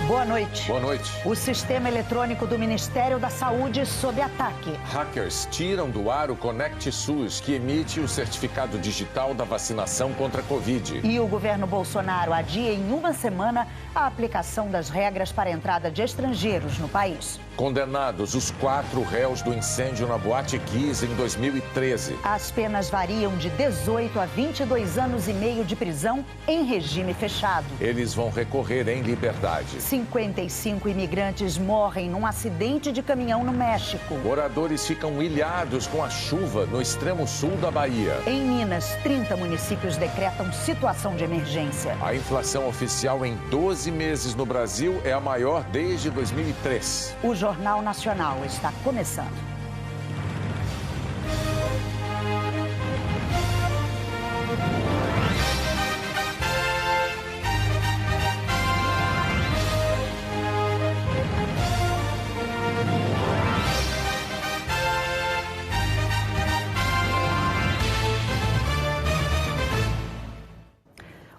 Boa noite. Boa noite. O sistema eletrônico do Ministério da Saúde sob ataque. Hackers tiram do ar o Conect SUS, que emite o certificado digital da vacinação contra a Covid. E o governo Bolsonaro adia em uma semana a aplicação das regras para a entrada de estrangeiros no país. Condenados os 4 réus do incêndio na Boate Kiss em 2013. As penas variam de 18 a 22 anos e meio de prisão em regime fechado. Eles vão recorrer em liberdade. 55 imigrantes morrem num acidente de caminhão no México. Moradores ficam ilhados com a chuva no extremo sul da Bahia. Em Minas, 30 municípios decretam situação de emergência. A inflação oficial em 12 meses no Brasil é a maior desde 2003. O Jornal Nacional está começando.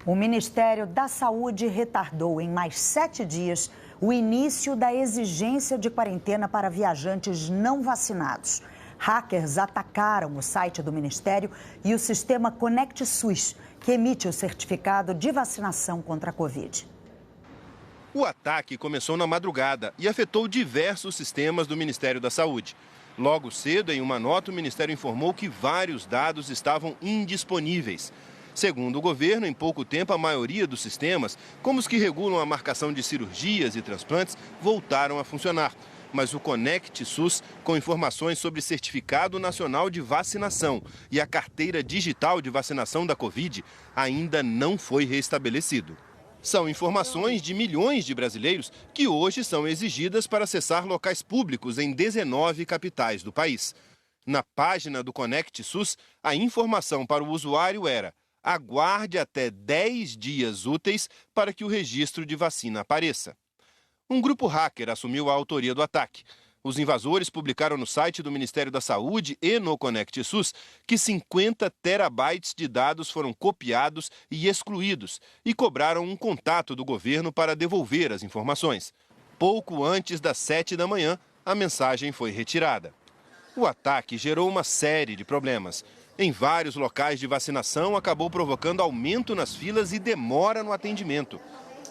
O Ministério da Saúde retardou em mais 7 dias o início da exigência de quarentena para viajantes não vacinados. Hackers atacaram o site do Ministério e o sistema Conect SUS, que emite o certificado de vacinação contra a Covid. O ataque começou na madrugada e afetou diversos sistemas do Ministério da Saúde. Logo cedo, em uma nota, o Ministério informou que vários dados estavam indisponíveis. Segundo o governo, em pouco tempo, a maioria dos sistemas, como os que regulam a marcação de cirurgias e transplantes, voltaram a funcionar. Mas o Conect SUS, com informações sobre Certificado Nacional de Vacinação e a carteira digital de vacinação da Covid, ainda não foi restabelecido. São informações de milhões de brasileiros que hoje são exigidas para acessar locais públicos em 19 capitais do país. Na página do Conect SUS, a informação para o usuário era: aguarde até 10 dias úteis para que o registro de vacina apareça. Um grupo hacker assumiu a autoria do ataque. Os invasores publicaram no site do Ministério da Saúde e no Conect SUS que 50 terabytes de dados foram copiados e excluídos e cobraram um contato do governo para devolver as informações. Pouco antes das 7 da manhã, a mensagem foi retirada. O ataque gerou uma série de problemas. Em vários locais de vacinação, acabou provocando aumento nas filas e demora no atendimento.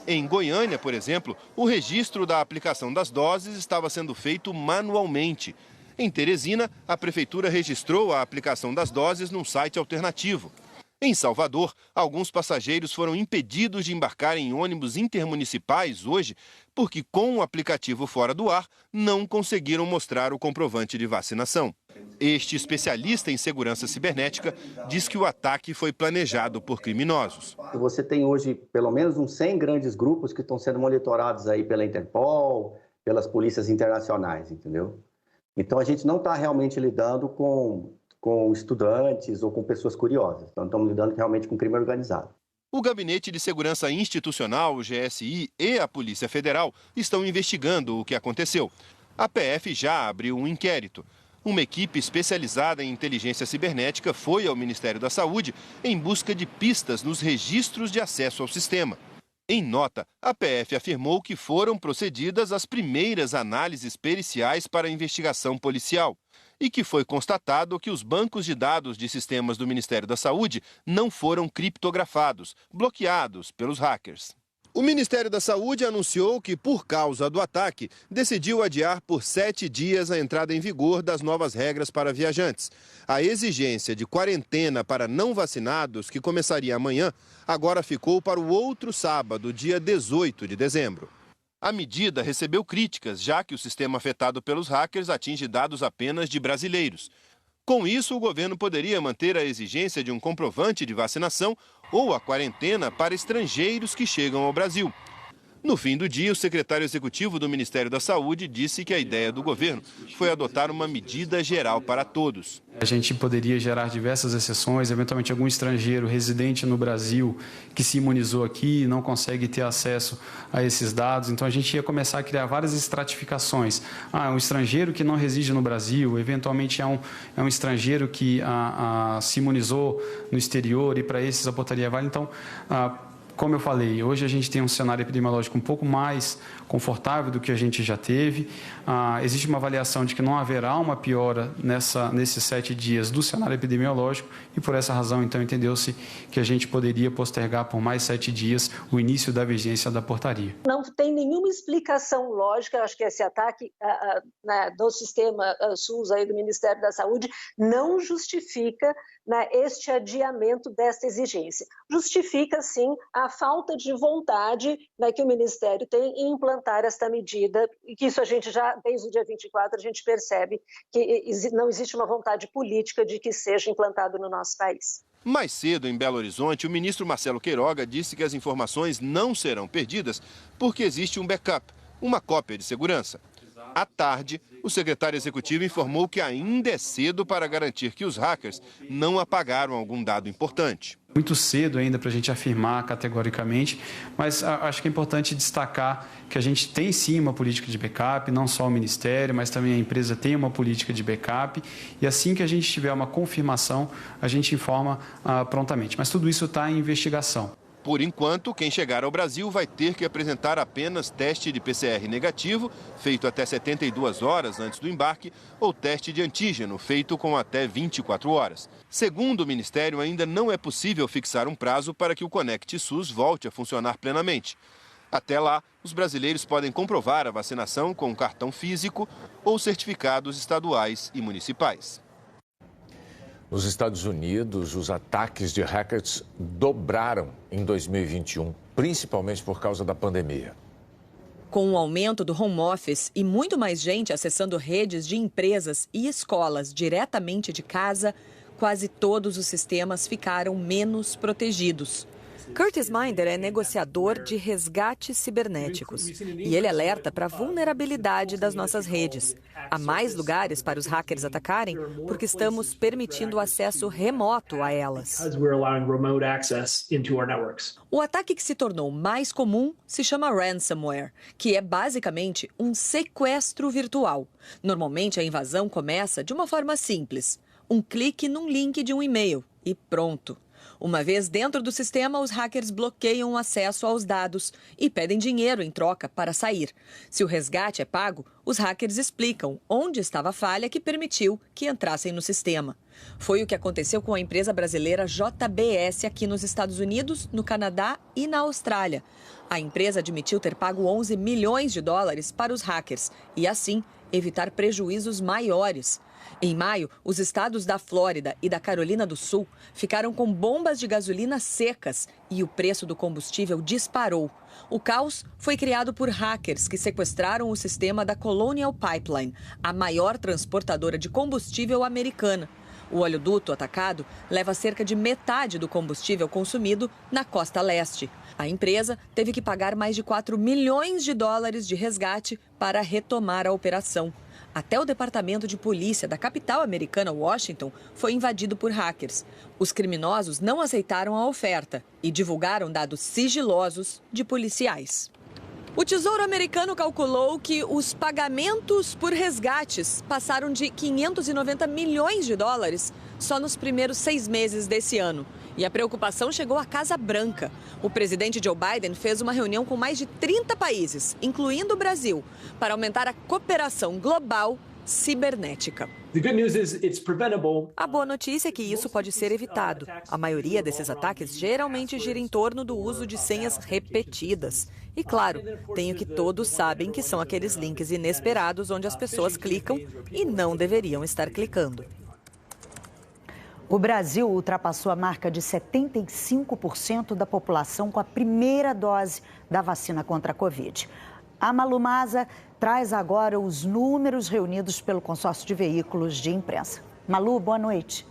Em Goiânia, por exemplo, o registro da aplicação das doses estava sendo feito manualmente. Em Teresina, a prefeitura registrou a aplicação das doses num site alternativo. Em Salvador, alguns passageiros foram impedidos de embarcar em ônibus intermunicipais hoje porque, com o aplicativo fora do ar, não conseguiram mostrar o comprovante de vacinação. Este especialista em segurança cibernética diz que o ataque foi planejado por criminosos. Você tem hoje pelo menos uns 100 grandes grupos que estão sendo monitorados aí pela Interpol, pelas polícias internacionais, entendeu? Então a gente não está realmente lidando com estudantes ou com pessoas curiosas. Então estamos lidando realmente com crime organizado. O Gabinete de Segurança Institucional, o GSI, e a Polícia Federal estão investigando o que aconteceu. A PF já abriu um inquérito. Uma equipe especializada em inteligência cibernética foi ao Ministério da Saúde em busca de pistas nos registros de acesso ao sistema. Em nota, a PF afirmou que foram procedidas as primeiras análises periciais para a investigação policial e que foi constatado que os bancos de dados de sistemas do Ministério da Saúde não foram criptografados, bloqueados pelos hackers. O Ministério da Saúde anunciou que, por causa do ataque, decidiu adiar por 7 dias a entrada em vigor das novas regras para viajantes. A exigência de quarentena para não vacinados, que começaria amanhã, agora ficou para o outro sábado, dia 18 de dezembro. A medida recebeu críticas, já que o sistema afetado pelos hackers atinge dados apenas de brasileiros. Com isso, o governo poderia manter a exigência de um comprovante de vacinação ou a quarentena para estrangeiros que chegam ao Brasil. No fim do dia, o secretário executivo do Ministério da Saúde disse que a ideia do governo foi adotar uma medida geral para todos. A gente poderia gerar diversas exceções, eventualmente algum estrangeiro residente no Brasil que se imunizou aqui e não consegue ter acesso a esses dados. Então a gente ia começar a criar várias estratificações. Um estrangeiro que não reside no Brasil, eventualmente é um estrangeiro que se imunizou no exterior e para esses a portaria vale. Então, Como eu falei, hoje a gente tem um cenário epidemiológico um pouco mais confortável do que a gente já teve. Existe uma avaliação de que não haverá uma piora nesses 7 dias do cenário epidemiológico e, por essa razão, então, entendeu-se que a gente poderia postergar por mais 7 dias o início da vigência da portaria. Não tem nenhuma explicação lógica, acho que esse ataque do sistema SUS aí do Ministério da Saúde não justifica este adiamento desta exigência. Justifica, sim, a falta de vontade que o Ministério tem em implantar esta medida, e que isso a gente já, desde o dia 24, a gente percebe que não existe uma vontade política de que seja implantado no nosso país. Mais cedo, em Belo Horizonte, o ministro Marcelo Queiroga disse que as informações não serão perdidas porque existe um backup, uma cópia de segurança. À tarde, o secretário executivo informou que ainda é cedo para garantir que os hackers não apagaram algum dado importante. Muito cedo ainda para a gente afirmar categoricamente, mas acho que é importante destacar que a gente tem sim uma política de backup, não só o Ministério, mas também a empresa tem uma política de backup e assim que a gente tiver uma confirmação, a gente informa prontamente. Mas tudo isso está em investigação. Por enquanto, quem chegar ao Brasil vai ter que apresentar apenas teste de PCR negativo, feito até 72 horas antes do embarque, ou teste de antígeno, feito com até 24 horas. Segundo o Ministério, ainda não é possível fixar um prazo para que o Conect SUS volte a funcionar plenamente. Até lá, os brasileiros podem comprovar a vacinação com um cartão físico ou certificados estaduais e municipais. Nos Estados Unidos, os ataques de hackers dobraram em 2021, principalmente por causa da pandemia. Com o aumento do home office e muito mais gente acessando redes de empresas e escolas diretamente de casa, quase todos os sistemas ficaram menos protegidos. Curtis Minder é negociador de resgates cibernéticos e ele alerta para a vulnerabilidade das nossas redes. Há mais lugares para os hackers atacarem porque estamos permitindo o acesso remoto a elas. O ataque que se tornou mais comum se chama ransomware, que é basicamente um sequestro virtual. Normalmente a invasão começa de uma forma simples: um clique num link de um e-mail e pronto. Uma vez dentro do sistema, os hackers bloqueiam o acesso aos dados e pedem dinheiro em troca para sair. Se o resgate é pago, os hackers explicam onde estava a falha que permitiu que entrassem no sistema. Foi o que aconteceu com a empresa brasileira JBS aqui nos Estados Unidos, no Canadá e na Austrália. A empresa admitiu ter pago 11 milhões de dólares para os hackers e, assim, evitar prejuízos maiores. Em maio, os estados da Flórida e da Carolina do Sul ficaram com bombas de gasolina secas e o preço do combustível disparou. O caos foi criado por hackers que sequestraram o sistema da Colonial Pipeline, a maior transportadora de combustível americana. O oleoduto atacado leva cerca de metade do combustível consumido na costa leste. A empresa teve que pagar mais de 4 milhões de dólares de resgate para retomar a operação. Até o departamento de polícia da capital americana, Washington, foi invadido por hackers. Os criminosos não aceitaram a oferta e divulgaram dados sigilosos de policiais. O Tesouro Americano calculou que os pagamentos por resgates passaram de 590 milhões de dólares só nos primeiros 6 meses desse ano. E a preocupação chegou à Casa Branca. O presidente Joe Biden fez uma reunião com mais de 30 países, incluindo o Brasil, para aumentar a cooperação global cibernética. A boa notícia é que isso pode ser evitado. A maioria desses ataques geralmente gira em torno do uso de senhas repetidas. E claro, tem o que todos sabem que são aqueles links inesperados onde as pessoas clicam e não deveriam estar clicando. O Brasil ultrapassou a marca de 75% da população com a primeira dose da vacina contra a Covid. A Malu Maza traz agora os números reunidos pelo consórcio de veículos de imprensa. Malu, boa noite.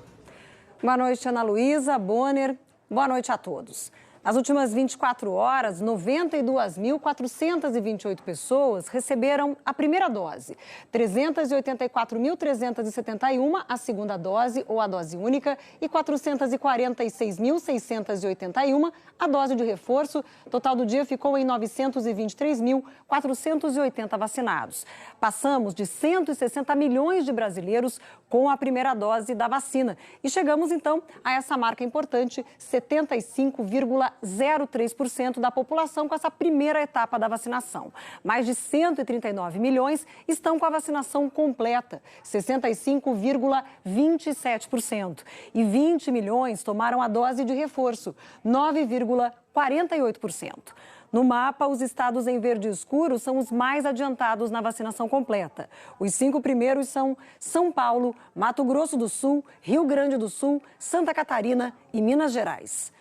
Boa noite, Ana Luísa, Bonner. Boa noite a todos. Nas últimas 24 horas, 92.428 pessoas receberam a primeira dose, 384.371 a segunda dose ou a dose única e 446.681 a dose de reforço. O total do dia ficou em 923.480 vacinados. Passamos de 160 milhões de brasileiros com a primeira dose da vacina e chegamos então a essa marca importante, 75,9 0,03% da população com essa primeira etapa da vacinação. Mais de 139 milhões estão com a vacinação completa, 65,27%. E 20 milhões tomaram a dose de reforço, 9,48%. No mapa, os estados em verde escuro são os mais adiantados na vacinação completa. Os 5 primeiros são São Paulo, Mato Grosso do Sul, Rio Grande do Sul, Santa Catarina e Minas Gerais.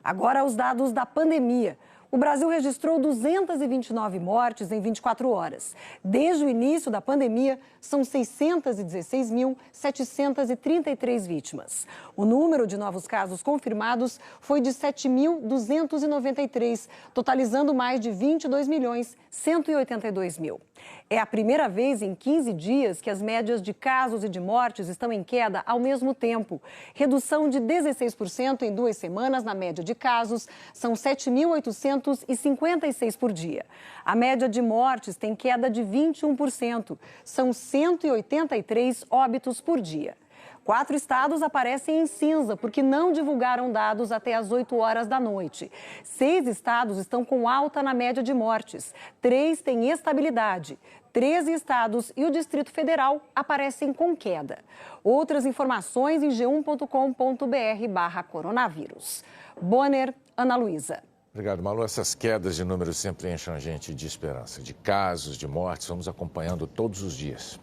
Agora, os dados da pandemia. O Brasil registrou 229 mortes em 24 horas. Desde o início da pandemia, são 616.733 vítimas. O número de novos casos confirmados foi de 7.293, totalizando mais de 22.182.000. É a primeira vez em 15 dias que as médias de casos e de mortes estão em queda ao mesmo tempo. Redução de 16% em 2 semanas na média de casos, são 7.856 por dia. A média de mortes tem queda de 21%, são 183 óbitos por dia. 4 estados aparecem em cinza porque não divulgaram dados até às 8 horas da noite. 6 estados estão com alta na média de mortes. 3 têm estabilidade. 13 estados e o Distrito Federal aparecem com queda. Outras informações em g1.com.br/coronavírus. Bonner, Ana Luísa. Obrigado, Malu. Essas quedas de números sempre enchem a gente de esperança, de casos, de mortes. Vamos acompanhando todos os dias.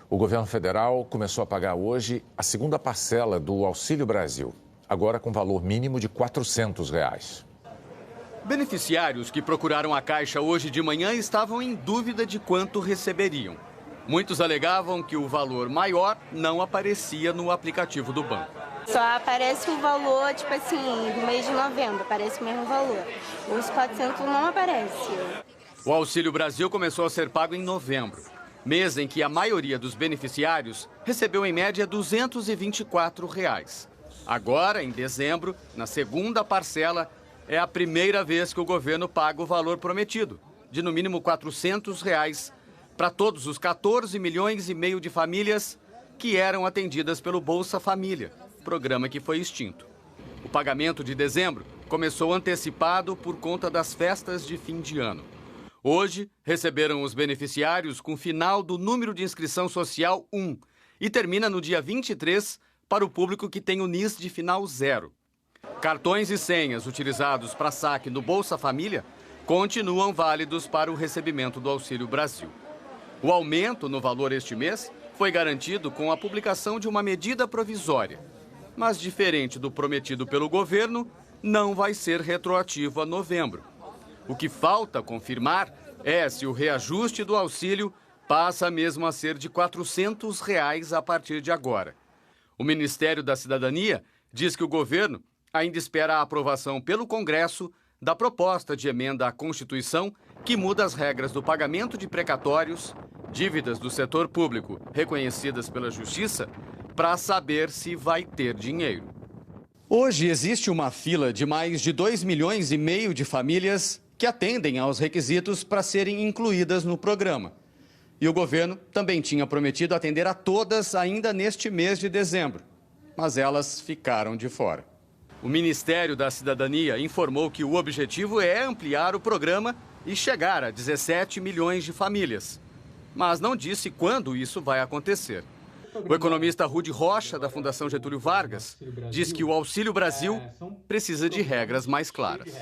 O governo federal começou a pagar hoje a segunda parcela do Auxílio Brasil, agora com valor mínimo de R$ 400. Beneficiários que procuraram a Caixa hoje de manhã estavam em dúvida de quanto receberiam. Muitos alegavam que o valor maior não aparecia no aplicativo do banco. Só aparece o valor, tipo assim, do mês de novembro, aparece o mesmo valor. Os 400 não aparece. O Auxílio Brasil começou a ser pago em novembro, mês em que a maioria dos beneficiários recebeu em média R$ 224. Agora, em dezembro, na segunda parcela, é a primeira vez que o governo paga o valor prometido, de no mínimo R$ 400, para todos os 14 milhões e meio de famílias que eram atendidas pelo Bolsa Família, programa que foi extinto. O pagamento de dezembro começou antecipado por conta das festas de fim de ano. Hoje, receberam os beneficiários com final do número de inscrição social 1 e termina no dia 23 para o público que tem o NIS de final 0. Cartões e senhas utilizados para saque no Bolsa Família continuam válidos para o recebimento do Auxílio Brasil. O aumento no valor este mês foi garantido com a publicação de uma medida provisória. Mas, diferente do prometido pelo governo, não vai ser retroativo a novembro. O que falta confirmar é se o reajuste do auxílio passa mesmo a ser de R$ 400 a partir de agora. O Ministério da Cidadania diz que o governo ainda espera a aprovação pelo Congresso da proposta de emenda à Constituição que muda as regras do pagamento de precatórios, dívidas do setor público reconhecidas pela Justiça, para saber se vai ter dinheiro. Hoje existe uma fila de mais de 2,5 milhões de famílias que atendem aos requisitos para serem incluídas no programa. E o governo também tinha prometido atender a todas ainda neste mês de dezembro, mas elas ficaram de fora. O Ministério da Cidadania informou que o objetivo é ampliar o programa e chegar a 17 milhões de famílias, mas não disse quando isso vai acontecer. O economista Rudy Rocha, da Fundação Getúlio Vargas, diz que o Auxílio Brasil precisa de regras mais claras.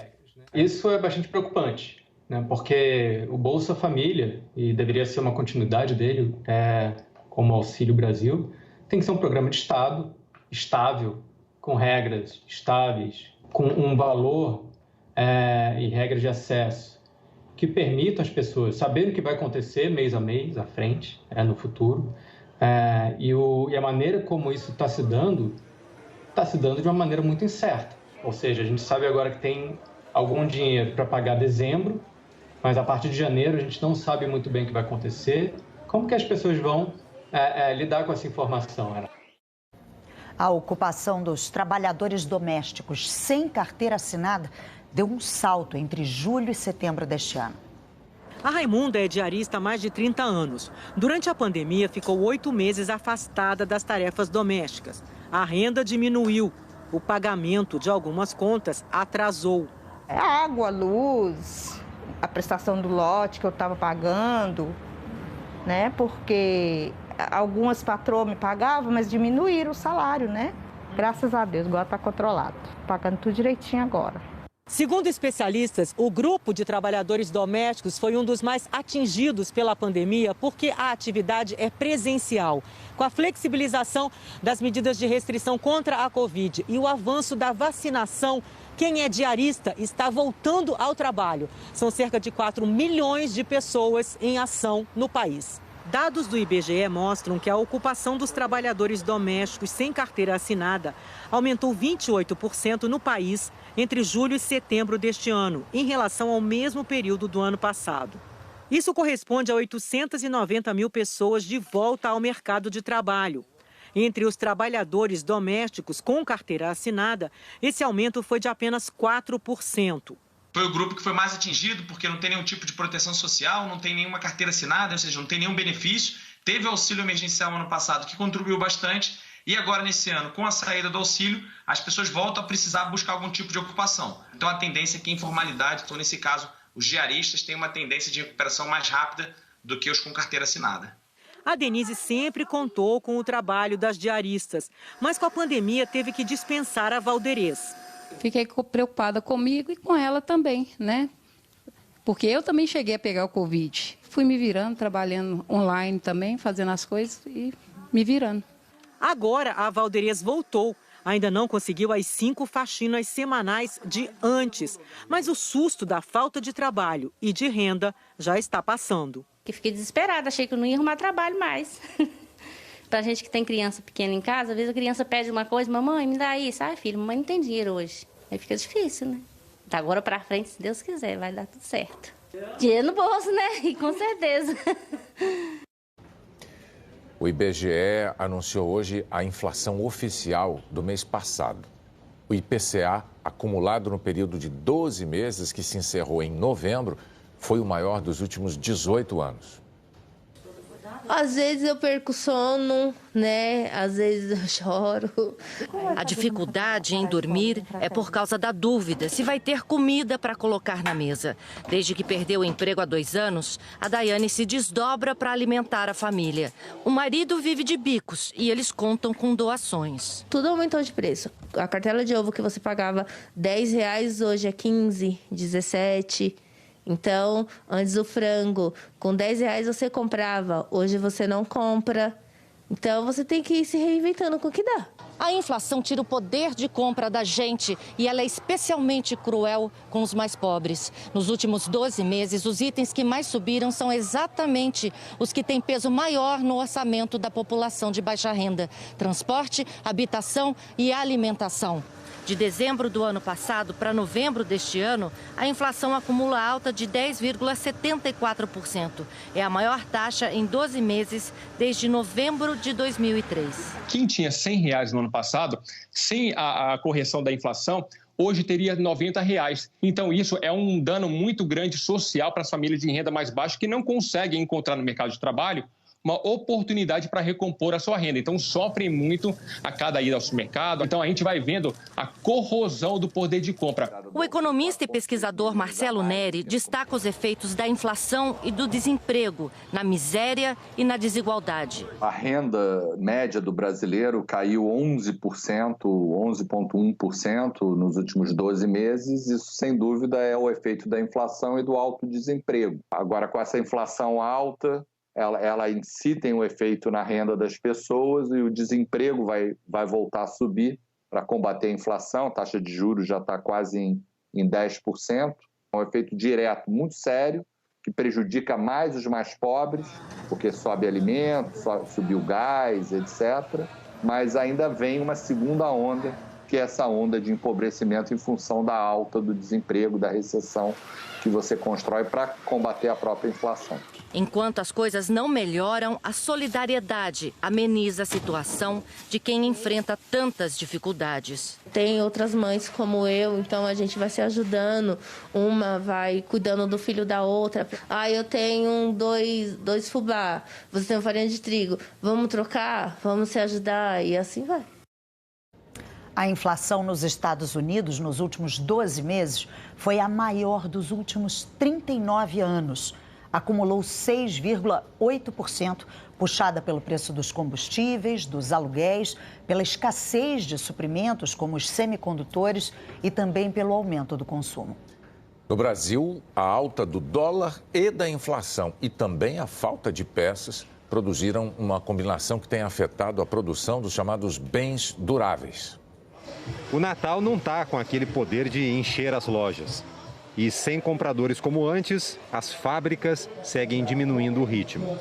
Isso é bastante preocupante, né? Porque o Bolsa Família, e deveria ser uma continuidade dele, como o Auxílio Brasil, tem que ser um programa de Estado, estável, com regras estáveis, com um valor e regras de acesso que permitam às pessoas saberem o que vai acontecer mês a mês, à frente, no futuro. E a maneira como isso está se dando de uma maneira muito incerta. Ou seja, a gente sabe agora que tem algum dinheiro para pagar dezembro, mas a partir de janeiro a gente não sabe muito bem o que vai acontecer. Como que as pessoas vão lidar com essa informação? A ocupação dos trabalhadores domésticos sem carteira assinada deu um salto entre julho e setembro deste ano. A Raimunda é diarista há mais de 30 anos. Durante a pandemia, ficou 8 meses afastada das tarefas domésticas. A renda diminuiu. O pagamento de algumas contas atrasou. Água, luz, a prestação do lote que eu estava pagando, né? Porque algumas patroas me pagavam, mas diminuíram o salário, né? Graças a Deus, agora está controlado. Pagando tudo direitinho agora. Segundo especialistas, o grupo de trabalhadores domésticos foi um dos mais atingidos pela pandemia porque a atividade é presencial. Com a flexibilização das medidas de restrição contra a Covid e o avanço da vacinação, quem é diarista está voltando ao trabalho. São cerca de 4 milhões de pessoas em ação no país. Dados do IBGE mostram que a ocupação dos trabalhadores domésticos sem carteira assinada aumentou 28% no país entre julho e setembro deste ano, em relação ao mesmo período do ano passado. Isso corresponde a 890 mil pessoas de volta ao mercado de trabalho. Entre os trabalhadores domésticos com carteira assinada, esse aumento foi de apenas 4%. Foi o grupo que foi mais atingido porque não tem nenhum tipo de proteção social, não tem nenhuma carteira assinada, ou seja, não tem nenhum benefício. Teve o auxílio emergencial ano passado, que contribuiu bastante. E agora, nesse ano, com a saída do auxílio, as pessoas voltam a precisar buscar algum tipo de ocupação. Então, a tendência é que a informalidade, então, nesse caso, os diaristas têm uma tendência de recuperação mais rápida do que os com carteira assinada. A Denise sempre contou com o trabalho das diaristas, mas com a pandemia teve que dispensar a Valderez. Fiquei preocupada comigo e com ela também, né? Porque eu também cheguei a pegar o Covid. Fui me virando, trabalhando online também, fazendo as coisas e me virando. Agora a Valderez voltou. Ainda não conseguiu as 5 faxinas semanais de antes. Mas o susto da falta de trabalho e de renda já está passando. Fiquei desesperada, achei que eu não ia arrumar trabalho mais. Pra gente que tem criança pequena em casa, às vezes a criança pede uma coisa, mamãe, me dá isso. Ai, filho, mamãe não tem dinheiro hoje. Aí fica difícil, né? Da agora pra frente, se Deus quiser, vai dar tudo certo. Dinheiro no bolso, né? E com certeza. O IBGE anunciou hoje a inflação oficial do mês passado. O IPCA, acumulado no período de 12 meses, que se encerrou em novembro, foi o maior dos últimos 18 anos. Às vezes eu perco sono, né? Às vezes eu choro. A dificuldade em dormir é por causa da dúvida se vai ter comida para colocar na mesa. Desde que perdeu o emprego há 2 anos, a Daiane se desdobra para alimentar a família. O marido vive de bicos e eles contam com doações. Tudo aumentou de preço. A cartela de ovo que você pagava R$10, hoje é 15, 17. Então, antes o frango, com R$10 você comprava, hoje você não compra. Então, você tem que ir se reinventando com o que dá. A inflação tira o poder de compra da gente e ela é especialmente cruel com os mais pobres. Nos últimos 12 meses, os itens que mais subiram são exatamente os que têm peso maior no orçamento da população de baixa renda: transporte, habitação e alimentação. De dezembro do ano passado para novembro deste ano, a inflação acumula alta de 10,74%. É a maior taxa em 12 meses desde novembro de 2003. Quem tinha R$100 no ano passado, sem a correção da inflação, hoje teria R$90. Então, isso é um dano muito grande social para as famílias de renda mais baixa que não conseguem encontrar no mercado de trabalho uma oportunidade para recompor a sua renda. Então, sofrem muito a cada ida ao supermercado. Então, a gente vai vendo a corrosão do poder de compra. O economista e pesquisador Marcelo Neri destaca os efeitos da inflação e do desemprego na miséria e na desigualdade. A renda média do brasileiro caiu 11%, 11,1% nos últimos 12 meses. Isso, sem dúvida, é o efeito da inflação e do alto desemprego. Agora, com essa inflação alta, ela em si tem um efeito na renda das pessoas e o desemprego vai voltar a subir para combater a inflação. A taxa de juros já está quase em 10%. É um efeito direto muito sério que prejudica mais os mais pobres, porque sobe alimento, subiu gás, etc. Mas ainda vem uma segunda onda, que é essa onda de empobrecimento em função da alta do desemprego, da recessão que você constrói para combater a própria inflação. Enquanto as coisas não melhoram, a solidariedade ameniza a situação de quem enfrenta tantas dificuldades. Tem outras mães como eu, então a gente vai se ajudando. Uma vai cuidando do filho da outra. Eu tenho dois fubá, você tem uma farinha de trigo. Vamos trocar? Vamos se ajudar? E assim vai. A inflação nos Estados Unidos nos últimos 12 meses foi a maior dos últimos 39 anos. Acumulou 6,8%, puxada pelo preço dos combustíveis, dos aluguéis, pela escassez de suprimentos como os semicondutores e também pelo aumento do consumo. No Brasil, a alta do dólar e da inflação e também a falta de peças produziram uma combinação que tem afetado a produção dos chamados bens duráveis. O Natal não está com aquele poder de encher as lojas. E sem compradores como antes, as fábricas seguem diminuindo o ritmo.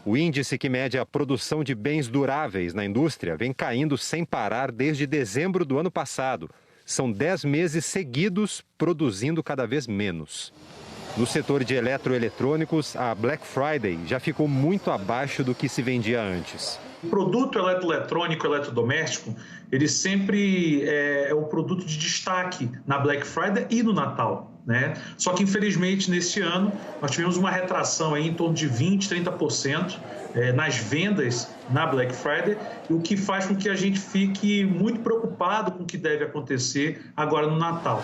O índice que mede a produção de bens duráveis na indústria vem caindo sem parar desde dezembro do ano passado. São 10 meses seguidos produzindo cada vez menos. No setor de eletroeletrônicos, a Black Friday já ficou muito abaixo do que se vendia antes. O produto eletroeletrônico, eletrodoméstico, ele sempre é o produto de destaque na Black Friday e no Natal, né? Só que, infelizmente, neste ano, nós tivemos uma retração aí em torno de 20%, 30% nas vendas na Black Friday, o que faz com que a gente fique muito preocupado com o que deve acontecer agora no Natal.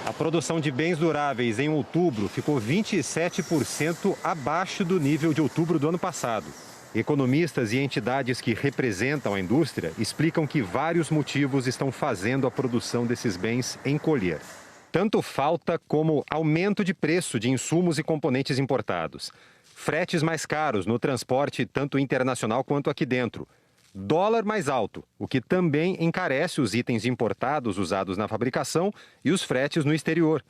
A produção de bens duráveis em outubro ficou 27% abaixo do nível de outubro do ano passado. Economistas e entidades que representam a indústria explicam que vários motivos estão fazendo a produção desses bens encolher. Tanto falta como aumento de preço de insumos e componentes importados. Fretes mais caros no transporte tanto internacional quanto aqui dentro. Dólar mais alto, o que também encarece os itens importados usados na fabricação e os fretes no exterior.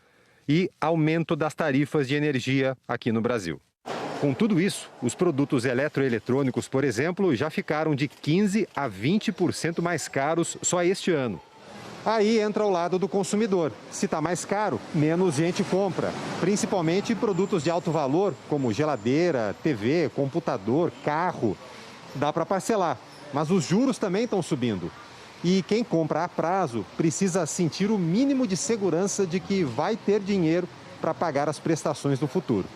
E aumento das tarifas de energia aqui no Brasil. Com tudo isso, os produtos eletroeletrônicos, por exemplo, já ficaram de 15% a 20% mais caros só este ano. Aí entra o lado do consumidor. Se está mais caro, menos gente compra. Principalmente produtos de alto valor, como geladeira, TV, computador, carro. Dá para parcelar, mas os juros também estão subindo. E quem compra a prazo precisa sentir o mínimo de segurança de que vai ter dinheiro para pagar as prestações no futuro.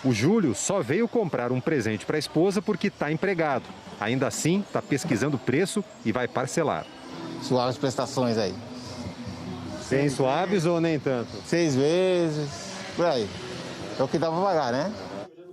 O Júlio só veio comprar um presente para a esposa porque está empregado. Ainda assim, está pesquisando o preço e vai parcelar. Suaves prestações aí. Bem suaves ou nem tanto? 6 vezes, por aí. É o que dá para pagar, né?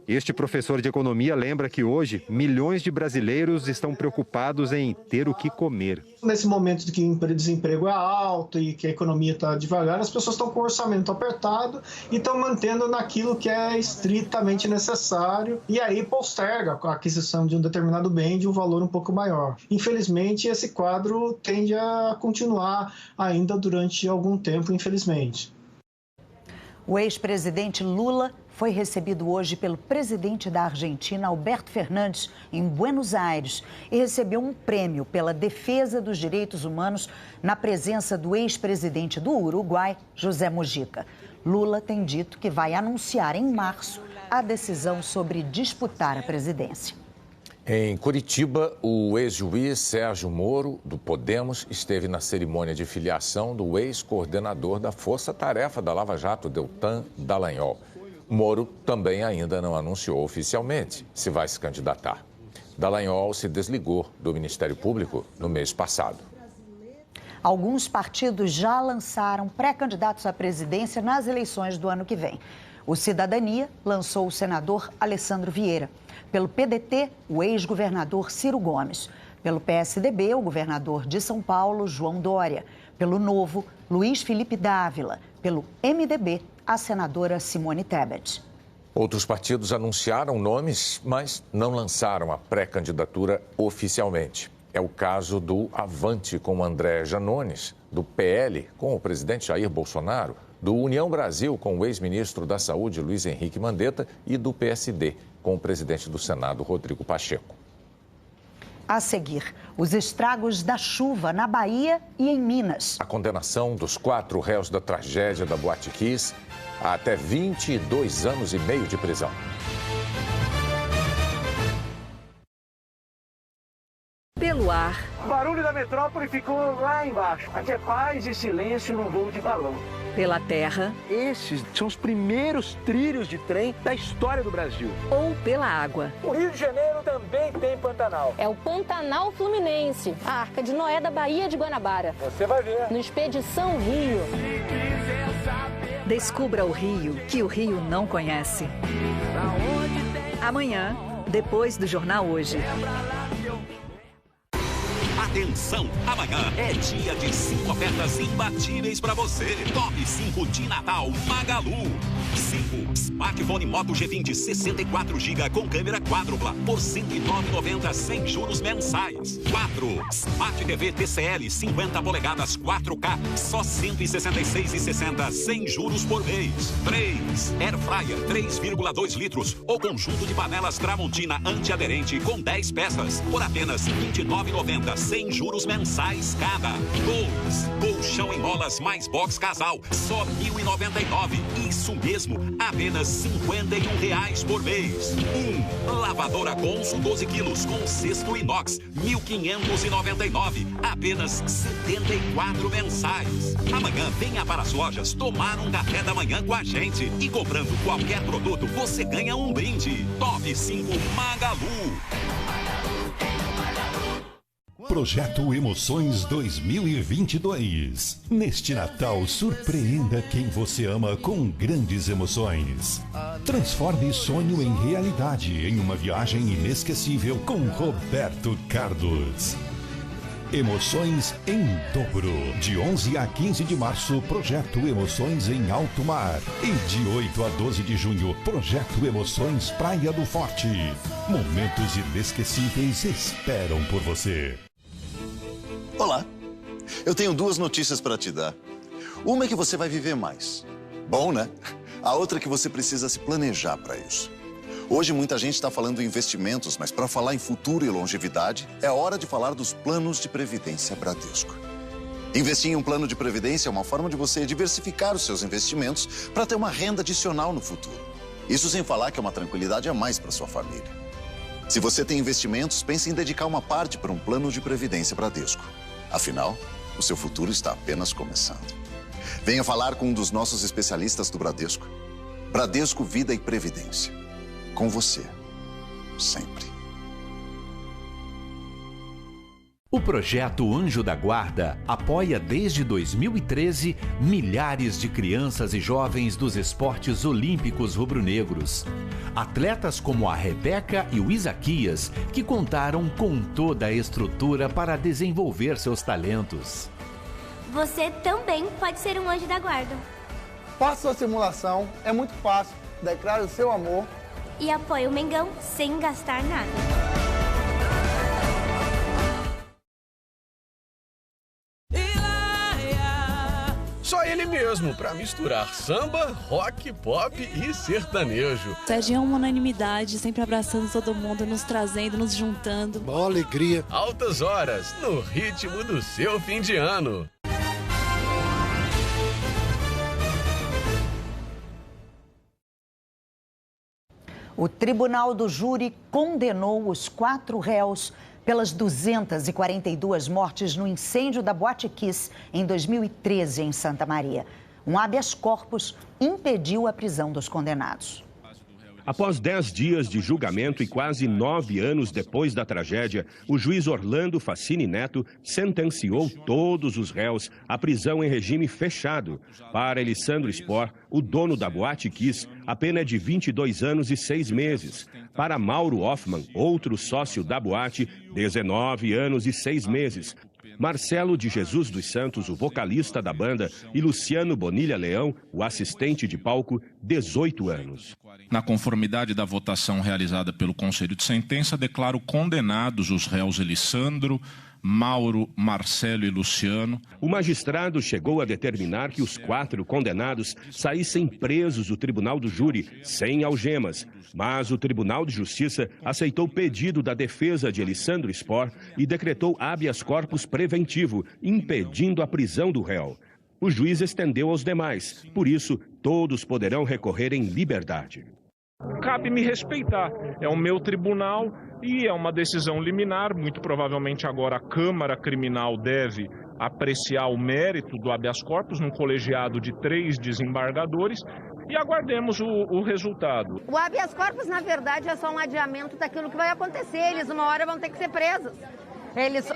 Este professor de economia lembra que hoje milhões de brasileiros estão preocupados em ter o que comer. Nesse momento de que o desemprego é alto e que a economia está devagar, as pessoas estão com o orçamento apertado e estão mantendo naquilo que é estritamente necessário e aí posterga a aquisição de um determinado bem de um valor um pouco maior. Infelizmente, esse quadro tende a continuar ainda durante algum tempo, infelizmente. O ex-presidente Lula foi recebido hoje pelo presidente da Argentina, Alberto Fernandes, em Buenos Aires, e recebeu um prêmio pela defesa dos direitos humanos na presença do ex-presidente do Uruguai, José Mujica. Lula tem dito que vai anunciar em março a decisão sobre disputar a presidência. Em Curitiba, o ex-juiz Sérgio Moro, do Podemos, esteve na cerimônia de filiação do ex-coordenador da Força Tarefa da Lava Jato, Deltan Dallagnol. Moro também ainda não anunciou oficialmente se vai se candidatar. Dallagnol se desligou do Ministério Público no mês passado. Alguns partidos já lançaram pré-candidatos à presidência nas eleições do ano que vem. O Cidadania lançou o senador Alessandro Vieira. Pelo PDT, o ex-governador Ciro Gomes. Pelo PSDB, o governador de São Paulo, João Dória. Pelo Novo, Luiz Felipe Dávila. Pelo MDB, a senadora Simone Tebet. Outros partidos anunciaram nomes, mas não lançaram a pré-candidatura oficialmente. É o caso do Avante com André Janones, do PL com o presidente Jair Bolsonaro, do União Brasil com o ex-ministro da Saúde Luiz Henrique Mandetta e do PSD com o presidente do Senado Rodrigo Pacheco. A seguir, os estragos da chuva na Bahia e em Minas. A condenação dos 4 réus da tragédia da Boate Kiss a até 22 anos e meio de prisão. Pelo ar. O barulho da metrópole ficou lá embaixo. Aqui é paz e silêncio num voo de balão. pela terra. Esses são os primeiros trilhos de trem da história do Brasil. Ou pela água. O Rio de Janeiro também tem Pantanal. É o Pantanal Fluminense, a Arca de Noé da Baía de Guanabara. Você vai ver. No Expedição Rio. Descubra o Rio que o Rio não conhece. Amanhã, depois do Jornal Hoje. Atenção, amanhã é dia de 5 ofertas imbatíveis para você. Top 5 de Natal Magalu. 5. Smartphone Moto G20 64GB com câmera quádrupla por R$ 109,90 sem juros mensais. 4. Smart TV TCL 50 polegadas 4K só R$ 166,60 sem juros por mês. 3. Air Fryer 3,2 litros ou conjunto de panelas Tramontina antiaderente com 10 peças por apenas R$ 29,90 sem juros mensais cada. 2. Colchão em molas mais box casal só R$ 1.099. Isso mesmo, apenas R$ 51,00 por mês. 1. Lavadora Consul 12 quilos com cesto inox, R$ 1.599. Apenas R$ 74 mensais. Amanhã venha para as lojas tomar um café da manhã com a gente. E comprando qualquer produto, você ganha um brinde. Top 5 Magalu. Projeto Emoções 2022. Neste Natal, surpreenda quem você ama com grandes emoções. Transforme sonho em realidade em uma viagem inesquecível com Roberto Carlos. Emoções em dobro. De 11 a 15 de março, Projeto Emoções em Alto Mar. E de 8 a 12 de junho, Projeto Emoções Praia do Forte. Momentos inesquecíveis esperam por você. Olá, eu tenho 2 notícias para te dar. Uma é que você vai viver mais. Bom, né? A outra é que você precisa se planejar para isso. Hoje muita gente está falando em investimentos, mas para falar em futuro e longevidade, é hora de falar dos planos de previdência Bradesco. Investir em um plano de previdência é uma forma de você diversificar os seus investimentos para ter uma renda adicional no futuro. Isso sem falar que é uma tranquilidade a mais para sua família. Se você tem investimentos, pense em dedicar uma parte para um plano de previdência Bradesco. Afinal, o seu futuro está apenas começando. Venha falar com um dos nossos especialistas do Bradesco. Bradesco Vida e Previdência. Com você, sempre. O projeto Anjo da Guarda apoia desde 2013 milhares de crianças e jovens dos esportes olímpicos rubro-negros. Atletas como a Rebeca e o Isaquias, que contaram com toda a estrutura para desenvolver seus talentos. Você também pode ser um anjo da guarda. Faça sua simulação, é muito fácil. Declare o seu amor. E apoie o Mengão sem gastar nada. Só ele mesmo, pra misturar samba, rock, pop e sertanejo. Serginho é uma unanimidade, sempre abraçando todo mundo, nos trazendo, nos juntando. Uma alegria. Altas horas, no ritmo do seu fim de ano. O Tribunal do Júri condenou os 4 réus pelas 242 mortes no incêndio da Boate Kiss em 2013 em Santa Maria. Um habeas corpus impediu a prisão dos condenados. Após 10 dias de julgamento e quase 9 anos depois da tragédia, o juiz Orlando Facini Neto sentenciou todos os réus à prisão em regime fechado. Para Elisandro Spor, o dono da Boate Kiss, a pena é de 22 anos e 6 meses. Para Mauro Hoffman, outro sócio da boate, 19 anos e 6 meses. Marcelo de Jesus dos Santos, o vocalista da banda, e Luciano Bonilha Leão, o assistente de palco, 18 anos. Na conformidade da votação realizada pelo Conselho de Sentença, declaro condenados os réus Elisandro, Mauro, Marcelo e Luciano. O magistrado chegou a determinar que os 4 condenados saíssem presos do Tribunal do Júri, sem algemas. Mas o Tribunal de Justiça aceitou o pedido da defesa de Elisandro Spor e decretou habeas corpus preventivo, impedindo a prisão do réu. O juiz estendeu aos demais, por isso, todos poderão recorrer em liberdade. Cabe me respeitar, é o meu tribunal e é uma decisão liminar, muito provavelmente agora a Câmara Criminal deve apreciar o mérito do habeas corpus num colegiado de 3 desembargadores e aguardemos o resultado. O habeas corpus, na verdade, é só um adiamento daquilo que vai acontecer. Eles, uma hora, vão ter que ser presos.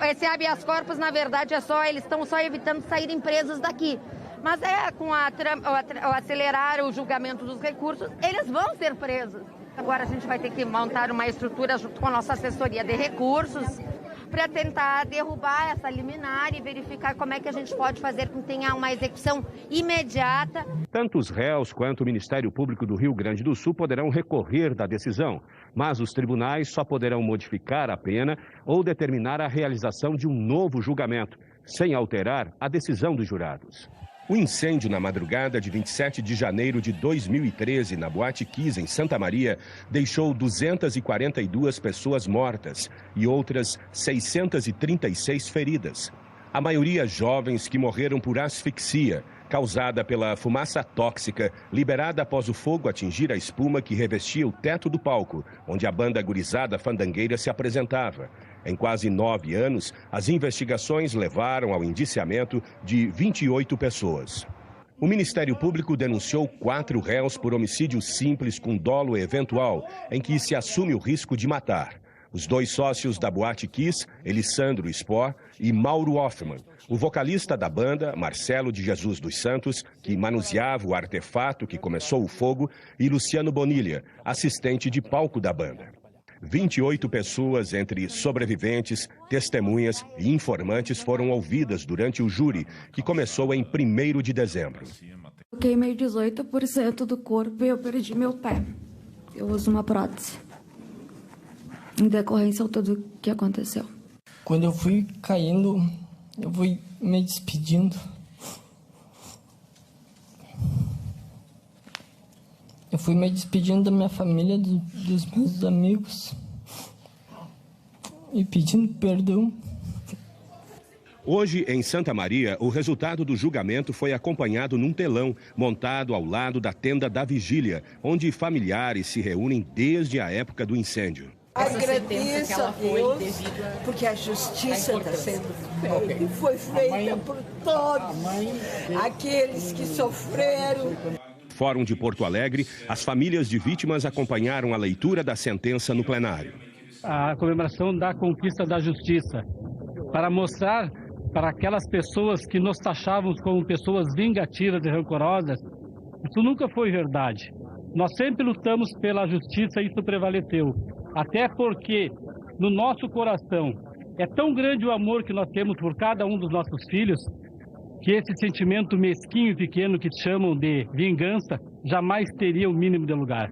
Esse habeas corpus, na verdade, eles estão só evitando saírem presos daqui. Mas com acelerar o julgamento dos recursos, eles vão ser presos. Agora a gente vai ter que montar uma estrutura junto com a nossa assessoria de recursos para tentar derrubar essa liminar e verificar como é que a gente pode fazer com que tenha uma execução imediata. Tanto os réus quanto o Ministério Público do Rio Grande do Sul poderão recorrer da decisão, mas os tribunais só poderão modificar a pena ou determinar a realização de um novo julgamento, sem alterar a decisão dos jurados. O incêndio na madrugada de 27 de janeiro de 2013, na Boate Kiss, em Santa Maria, deixou 242 pessoas mortas e outras 636 feridas. A maioria jovens que morreram por asfixia, causada pela fumaça tóxica liberada após o fogo atingir a espuma que revestia o teto do palco, onde a banda gurizada fandangueira se apresentava. Em quase 9 anos, as investigações levaram ao indiciamento de 28 pessoas. O Ministério Público denunciou 4 réus por homicídio simples com dolo eventual, em que se assume o risco de matar. Os 2 sócios da Boate Kiss, Elisandro Spohr e Mauro Hoffman. O vocalista da banda, Marcelo de Jesus dos Santos, que manuseava o artefato que começou o fogo, e Luciano Bonilha, assistente de palco da banda. 28 pessoas, entre sobreviventes, testemunhas e informantes, foram ouvidas durante o júri, que começou em 1º de dezembro. Eu queimei 18% do corpo e eu perdi meu pé. Eu uso uma prótese, em decorrência de tudo o que aconteceu. Quando eu fui caindo, eu fui me despedindo. Eu fui me despedindo da minha família, dos meus amigos e pedindo perdão. Hoje, em Santa Maria, o resultado do julgamento foi acompanhado num telão montado ao lado da tenda da vigília, onde familiares se reúnem desde a época do incêndio. Agradeço a Deus, porque a justiça está sendo feita e foi feita por todos aqueles que sofreram. Fórum de Porto Alegre, as famílias de vítimas acompanharam a leitura da sentença no plenário. A comemoração da conquista da justiça, para mostrar para aquelas pessoas que nos taxávamos como pessoas vingativas e rancorosas, isso nunca foi verdade. Nós sempre lutamos pela justiça e isso prevaleceu. Até porque no nosso coração é tão grande o amor que nós temos por cada um dos nossos filhos, que esse sentimento mesquinho e pequeno que chamam de vingança jamais teria o mínimo de lugar.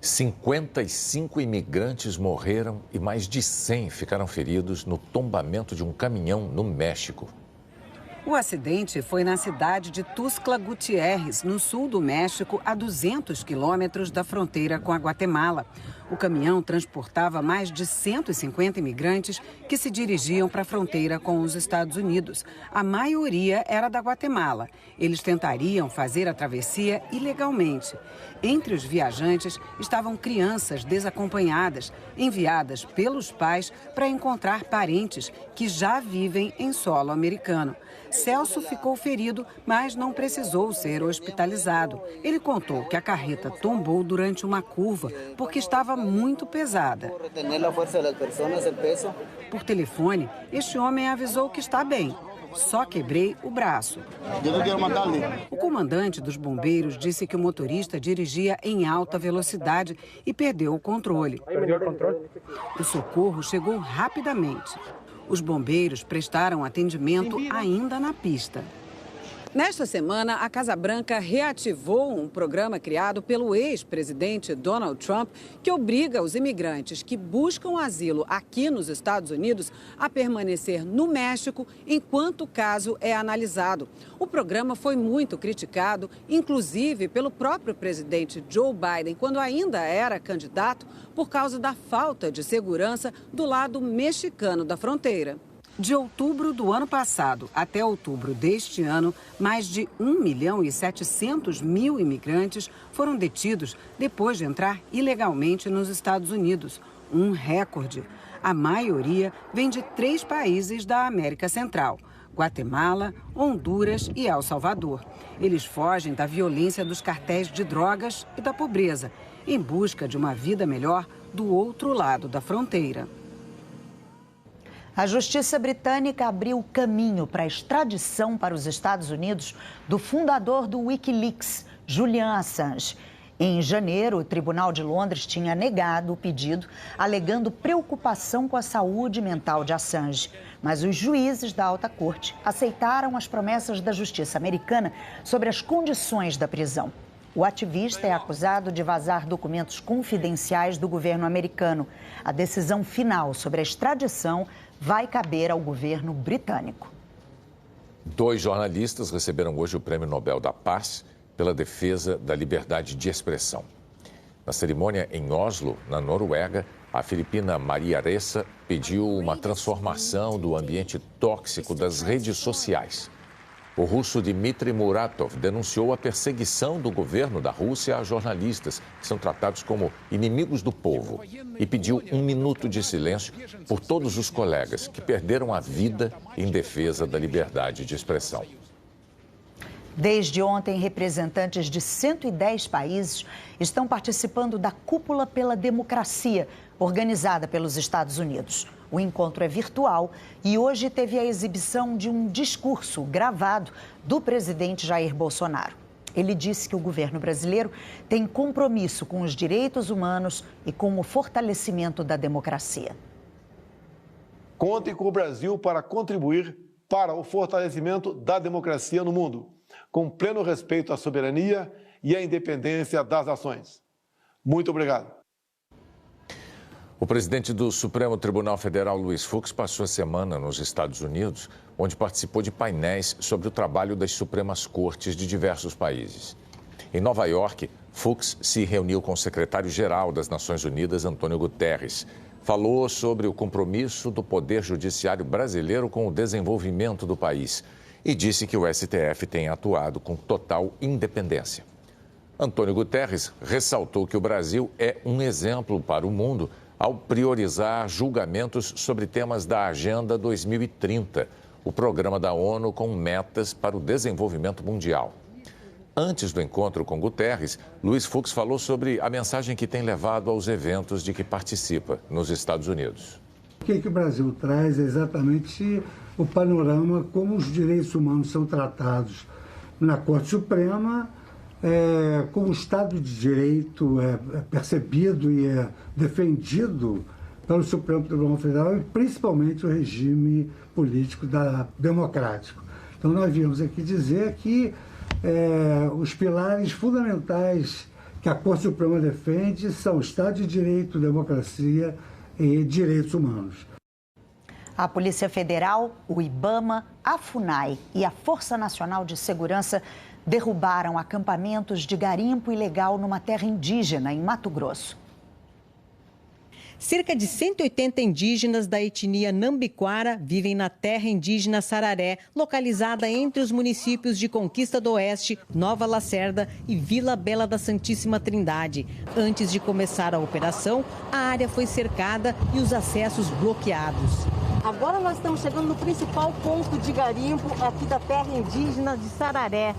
55 imigrantes morreram e mais de 100 ficaram feridos no tombamento de um caminhão no México. O acidente foi na cidade de Tuxtla Gutiérrez, no sul do México, a 200 quilômetros da fronteira com a Guatemala. O caminhão transportava mais de 150 imigrantes que se dirigiam para a fronteira com os Estados Unidos. A maioria era da Guatemala. Eles tentariam fazer a travessia ilegalmente. Entre os viajantes estavam crianças desacompanhadas, enviadas pelos pais para encontrar parentes que já vivem em solo americano. Celso ficou ferido, mas não precisou ser hospitalizado. Ele contou que a carreta tombou durante uma curva porque estava muito pesada. Por telefone, este homem avisou que está bem. Só quebrei o braço. O comandante dos bombeiros disse que o motorista dirigia em alta velocidade e perdeu o controle. O socorro chegou rapidamente. Os bombeiros prestaram atendimento ainda na pista. Nesta semana, a Casa Branca reativou um programa criado pelo ex-presidente Donald Trump que obriga os imigrantes que buscam asilo aqui nos Estados Unidos a permanecer no México enquanto o caso é analisado. O programa foi muito criticado, inclusive pelo próprio presidente Joe Biden, quando ainda era candidato, por causa da falta de segurança do lado mexicano da fronteira. De outubro do ano passado até outubro deste ano, mais de 1.700.000 imigrantes foram detidos depois de entrar ilegalmente nos Estados Unidos, um recorde. A maioria vem de 3 países da América Central: Guatemala, Honduras e El Salvador. Eles fogem da violência dos cartéis de drogas e da pobreza, em busca de uma vida melhor do outro lado da fronteira. A justiça britânica abriu caminho para a extradição para os Estados Unidos do fundador do Wikileaks, Julian Assange. Em janeiro, o Tribunal de Londres tinha negado o pedido, alegando preocupação com a saúde mental de Assange. Mas os juízes da Alta Corte aceitaram as promessas da justiça americana sobre as condições da prisão. O ativista é acusado de vazar documentos confidenciais do governo americano. A decisão final sobre a extradição vai caber ao governo britânico. 2 jornalistas receberam hoje o Prêmio Nobel da Paz pela defesa da liberdade de expressão. Na cerimônia em Oslo, na Noruega, a filipina Maria Ressa pediu uma transformação do ambiente tóxico das redes sociais. O russo Dmitry Muratov denunciou a perseguição do governo da Rússia a jornalistas, que são tratados como inimigos do povo, e pediu 1 minuto de silêncio por todos os colegas que perderam a vida em defesa da liberdade de expressão. Desde ontem, representantes de 110 países estão participando da Cúpula pela Democracia, organizada pelos Estados Unidos. O encontro é virtual e hoje teve a exibição de um discurso gravado do presidente Jair Bolsonaro. Ele disse que o governo brasileiro tem compromisso com os direitos humanos e com o fortalecimento da democracia. Contem com o Brasil para contribuir para o fortalecimento da democracia no mundo, com pleno respeito à soberania e à independência das nações. Muito obrigado. O presidente do Supremo Tribunal Federal, Luiz Fux, passou a semana nos Estados Unidos, onde participou de painéis sobre o trabalho das Supremas Cortes de diversos países. Em Nova York, Fux se reuniu com o secretário-geral das Nações Unidas, Antônio Guterres. Falou sobre o compromisso do Poder Judiciário brasileiro com o desenvolvimento do país e disse que o STF tem atuado com total independência. Antônio Guterres ressaltou que o Brasil é um exemplo para o mundo ao priorizar julgamentos sobre temas da Agenda 2030, o programa da ONU com metas para o desenvolvimento mundial. Antes do encontro com Guterres, Luiz Fux falou sobre a mensagem que tem levado aos eventos de que participa nos Estados Unidos. O que o Brasil traz é exatamente o panorama como os direitos humanos são tratados na Corte Suprema, como o Estado de Direito é percebido e é defendido pelo Supremo Tribunal Federal e principalmente o regime político democrático. Então nós viemos aqui dizer que os pilares fundamentais que a Corte Suprema defende são o Estado de Direito, democracia e direitos humanos. A Polícia Federal, o IBAMA, a FUNAI e a Força Nacional de Segurança derrubaram acampamentos de garimpo ilegal numa terra indígena, em Mato Grosso. Cerca de 180 indígenas da etnia Nambiquara vivem na terra indígena Sararé, localizada entre os municípios de Conquista do Oeste, Nova Lacerda e Vila Bela da Santíssima Trindade. Antes de começar a operação, a área foi cercada e os acessos bloqueados. Agora nós estamos chegando no principal ponto de garimpo aqui da terra indígena de Sararé.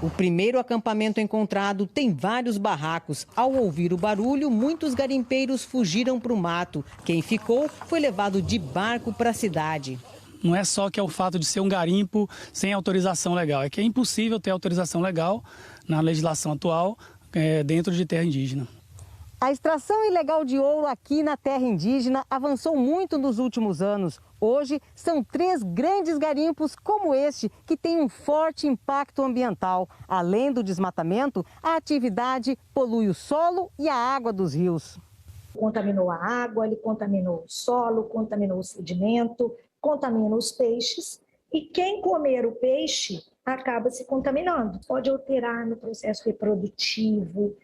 O primeiro acampamento encontrado tem vários barracos. Ao ouvir o barulho, muitos garimpeiros fugiram para o mato. Quem ficou foi levado de barco para a cidade. Não é só que é o fato de ser um garimpo sem autorização legal, é que é impossível ter autorização legal na legislação atual dentro de terra indígena. A extração ilegal de ouro aqui na terra indígena avançou muito nos últimos anos. Hoje, são 3 grandes garimpos como este que têm um forte impacto ambiental. Além do desmatamento, a atividade polui o solo e a água dos rios. Contaminou a água, ele contaminou o solo, contaminou o sedimento, contaminou os peixes. E quem comer o peixe acaba se contaminando. Pode alterar no processo reprodutivo,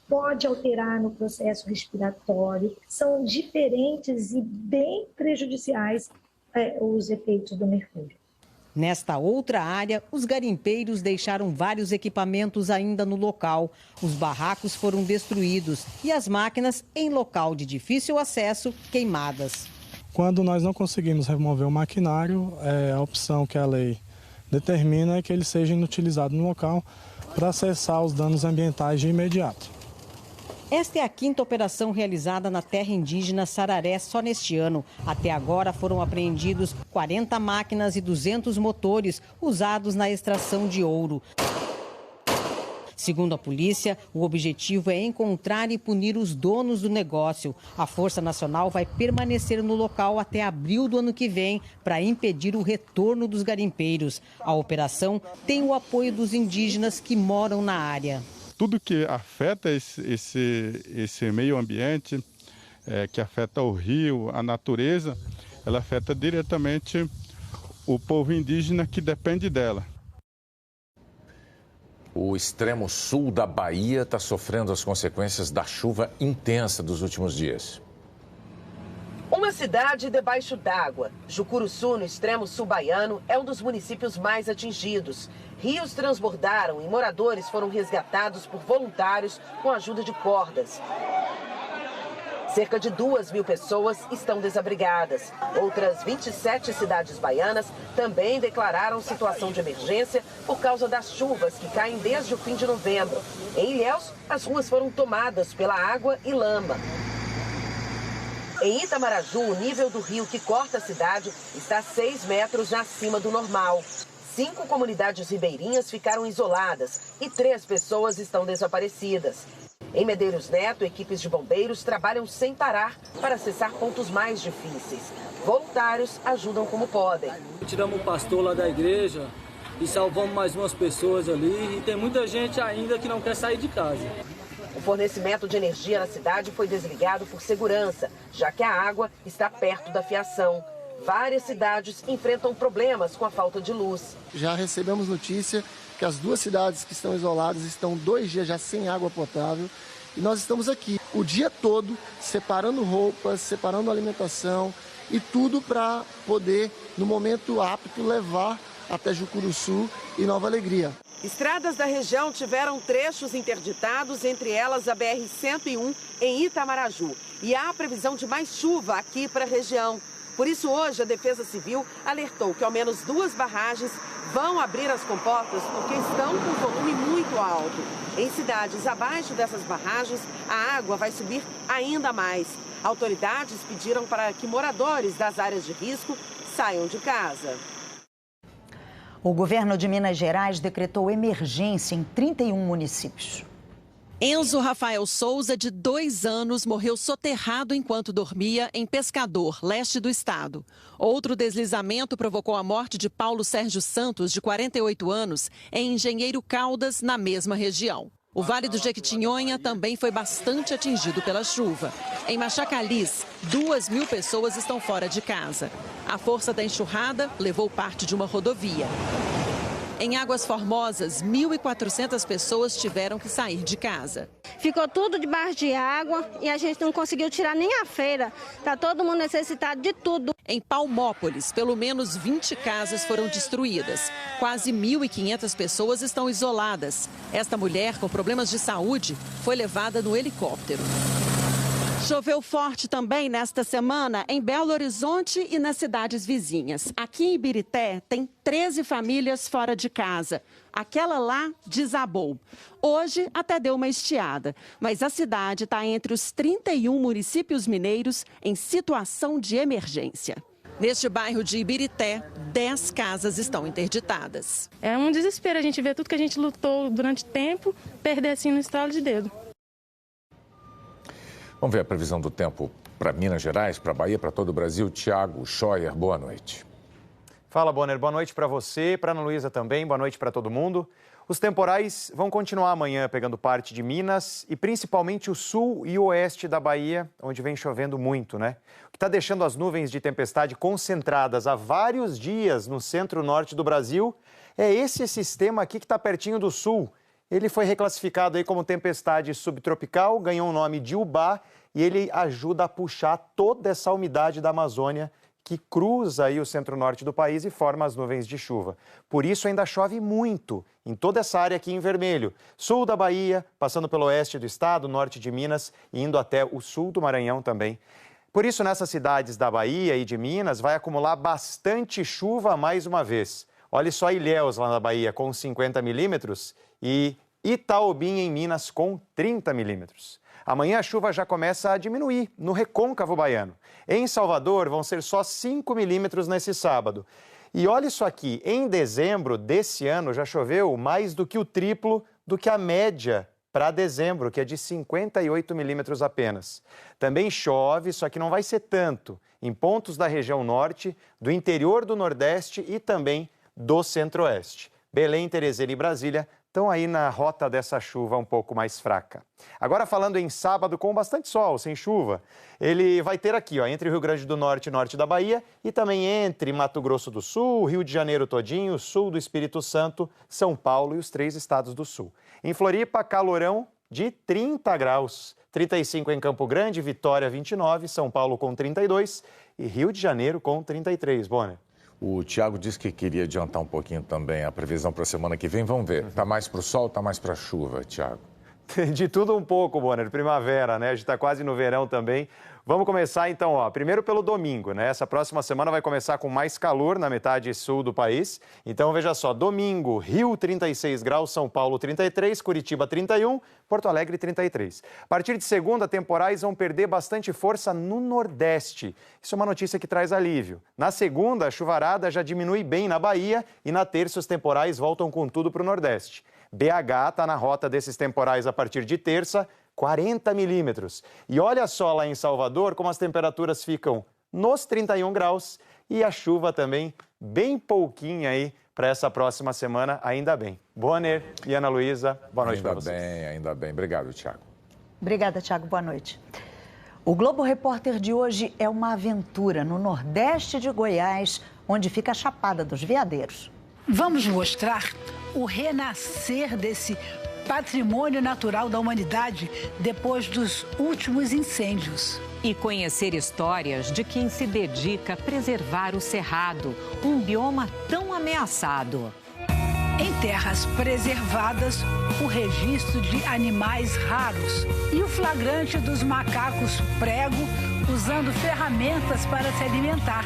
pode alterar no processo respiratório. São diferentes e bem prejudiciais os efeitos do mercúrio. Nesta outra área, os garimpeiros deixaram vários equipamentos ainda no local. Os barracos foram destruídos e as máquinas, em local de difícil acesso, queimadas. Quando nós não conseguimos remover o maquinário, a opção que a lei determina é que ele seja inutilizado no local para cessar os danos ambientais de imediato. Esta é a 5ª operação realizada na terra indígena Sararé só neste ano. Até agora foram apreendidos 40 máquinas e 200 motores usados na extração de ouro. Segundo a polícia, o objetivo é encontrar e punir os donos do negócio. A Força Nacional vai permanecer no local até abril do ano que vem para impedir o retorno dos garimpeiros. A operação tem o apoio dos indígenas que moram na área. Tudo que afeta esse meio ambiente, que afeta o rio, a natureza, ela afeta diretamente o povo indígena que depende dela. O extremo sul da Bahia está sofrendo as consequências da chuva intensa dos últimos dias. Uma cidade debaixo d'água. Jucuruçu, no extremo sul baiano, é um dos municípios mais atingidos. Rios transbordaram e moradores foram resgatados por voluntários com a ajuda de cordas. Cerca de 2.000 pessoas estão desabrigadas. Outras 27 cidades baianas também declararam situação de emergência por causa das chuvas que caem desde o fim de novembro. Em Ilhéus, as ruas foram tomadas pela água e lama. Em Itamaraju, o nível do rio que corta a cidade está 6 metros acima do normal. 5 comunidades ribeirinhas ficaram isoladas e 3 pessoas estão desaparecidas. Em Medeiros Neto, equipes de bombeiros trabalham sem parar para acessar pontos mais difíceis. Voluntários ajudam como podem. Tiramos o pastor lá da igreja e salvamos mais umas pessoas ali. E tem muita gente ainda que não quer sair de casa. O fornecimento de energia na cidade foi desligado por segurança, já que a água está perto da fiação. Várias cidades enfrentam problemas com a falta de luz. Já recebemos notícia que as 2 cidades que estão isoladas estão 2 dias já sem água potável. E nós estamos aqui o dia todo separando roupas, separando alimentação e tudo para poder, no momento apto, levar até Jucuruçu e Nova Alegria. Estradas da região tiveram trechos interditados, entre elas a BR-101 em Itamaraju. E há a previsão de mais chuva aqui para a região. Por isso, hoje, a Defesa Civil alertou que ao menos 2 barragens vão abrir as comportas porque estão com volume muito alto. Em cidades abaixo dessas barragens, a água vai subir ainda mais. Autoridades pediram para que moradores das áreas de risco saiam de casa. O governo de Minas Gerais decretou emergência em 31 municípios. Enzo Rafael Souza, de 2 anos, morreu soterrado enquanto dormia em Pescador, leste do estado. Outro deslizamento provocou a morte de Paulo Sérgio Santos, de 48 anos, em Engenheiro Caldas, na mesma região. O Vale do Jequitinhonha também foi bastante atingido pela chuva. Em Machacalis, 2.000 pessoas estão fora de casa. A força da enxurrada levou parte de uma rodovia. Em Águas Formosas, 1.400 pessoas tiveram que sair de casa. Ficou tudo debaixo de água e a gente não conseguiu tirar nem a feira. Está todo mundo necessitado de tudo. Em Palmópolis, pelo menos 20 casas foram destruídas. Quase 1.500 pessoas estão isoladas. Esta mulher, com problemas de saúde, foi levada no helicóptero. Choveu forte também nesta semana em Belo Horizonte e nas cidades vizinhas. Aqui em Ibirité tem 13 famílias fora de casa. Aquela lá desabou. Hoje até deu uma estiada, mas a cidade está entre os 31 municípios mineiros em situação de emergência. Neste bairro de Ibirité, 10 casas estão interditadas. É um desespero a gente ver tudo que a gente lutou durante tempo, perder assim no estralo de dedo. Vamos ver a previsão do tempo para Minas Gerais, para Bahia, para todo o Brasil. Tiago Scheuer, boa noite. Fala, Bonner. Boa noite para você, para Ana Luísa também. Boa noite para todo mundo. Os temporais vão continuar amanhã pegando parte de Minas e principalmente o sul e o oeste da Bahia, onde vem chovendo muito, né? O que está deixando as nuvens de tempestade concentradas há vários dias no centro-norte do Brasil é esse sistema aqui que está pertinho do sul. Ele foi reclassificado aí como tempestade subtropical, ganhou o nome de Ubá e ele ajuda a puxar toda essa umidade da Amazônia que cruza aí o centro-norte do país e forma as nuvens de chuva. Por isso ainda chove muito em toda essa área aqui em vermelho. Sul da Bahia, passando pelo oeste do estado, norte de Minas e indo até o sul do Maranhão também. Por isso, nessas cidades da Bahia e de Minas, vai acumular bastante chuva mais uma vez. Olha só Ilhéus, lá na Bahia, com 50 milímetros e Itaobim, em Minas, com 30 milímetros. Amanhã a chuva já começa a diminuir no recôncavo baiano. Em Salvador, vão ser só 5 milímetros nesse sábado. E olha isso aqui, em dezembro desse ano já choveu mais do que o triplo do que a média para dezembro, que é de 58 milímetros apenas. Também chove, só que não vai ser tanto, em pontos da região norte, do interior do Nordeste e também do Centro-Oeste. Belém, Teresina e Brasília estão aí na rota dessa chuva um pouco mais fraca. Agora falando em sábado com bastante sol, sem chuva, ele vai ter aqui, ó, entre o Rio Grande do Norte e norte da Bahia e também entre Mato Grosso do Sul, Rio de Janeiro todinho, sul do Espírito Santo, São Paulo e os 3 estados do Sul. Em Floripa, calorão de 30 graus, 35 em Campo Grande, Vitória 29, São Paulo com 32 e Rio de Janeiro com 33, Bonner. O Tiago disse que queria adiantar um pouquinho também a previsão para a semana que vem. Vamos ver. Está mais para o sol ou está mais para a chuva, Tiago? De tudo um pouco, Bonner. Primavera, né? A gente está quase no verão também. Vamos começar então, ó, primeiro pelo domingo, né? Essa próxima semana vai começar com mais calor na metade sul do país. Então, veja só, domingo, Rio 36 graus, São Paulo 33, Curitiba 31, Porto Alegre 33. A partir de segunda, temporais vão perder bastante força no Nordeste. Isso é uma notícia que traz alívio. Na segunda, a chuvarada já diminui bem na Bahia e na terça os temporais voltam com tudo para o Nordeste. BH está na rota desses temporais a partir de terça, 40 milímetros. E olha só lá em Salvador como as temperaturas ficam nos 31 graus e a chuva também bem pouquinha aí para essa próxima semana, ainda bem. Bonner e Ana Luísa, boa noite para vocês. Ainda bem. Obrigado, Tiago. Obrigada, Tiago. Boa noite. O Globo Repórter de hoje é uma aventura no Nordeste de Goiás, onde fica a Chapada dos Veadeiros. Vamos mostrar o renascer desse patrimônio natural da humanidade depois dos últimos incêndios. E conhecer histórias de quem se dedica a preservar o cerrado, um bioma tão ameaçado. Em terras preservadas, o registro de animais raros e o flagrante dos macacos prego usando ferramentas para se alimentar.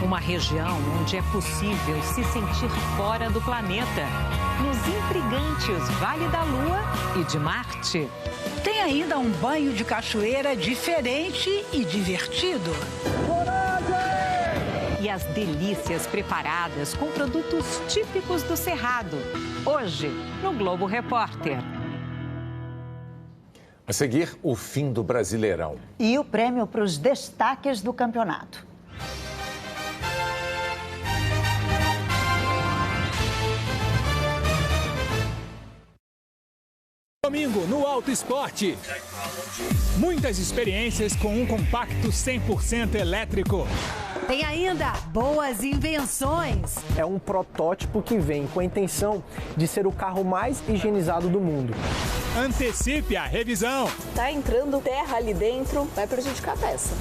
Uma região onde é possível se sentir fora do planeta, nos intrigantes Vale da Lua e de Marte. Tem ainda um banho de cachoeira diferente e divertido. E as delícias preparadas com produtos típicos do Cerrado. Hoje, no Globo Repórter. A seguir, o fim do Brasileirão. E o prêmio para os destaques do campeonato. Domingo no Auto Esporte. Muitas experiências com um compacto 100% elétrico. Tem ainda boas invenções. É um protótipo que vem com a intenção de ser o carro mais higienizado do mundo. Antecipe a revisão. Tá entrando terra ali dentro, vai prejudicar a peça.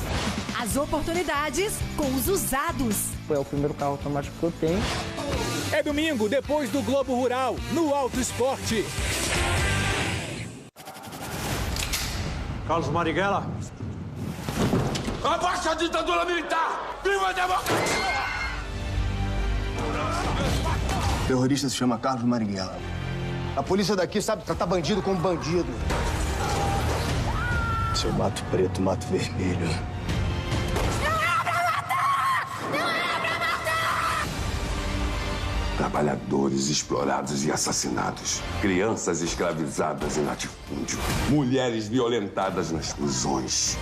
As oportunidades com os usados. É o primeiro carro automático que eu tenho. É domingo, depois do Globo Rural, no Auto Esporte. Carlos Marighella. Abaixa a ditadura militar! Viva a democracia! O terrorista se chama Carlos Marighella. A polícia daqui sabe tratar bandido como bandido. Se eu mato preto, mato vermelho. Não é pra matar! Não é pra matar! Trabalhadores explorados e assassinados. Crianças escravizadas em latifúndio. Mulheres violentadas nas prisões.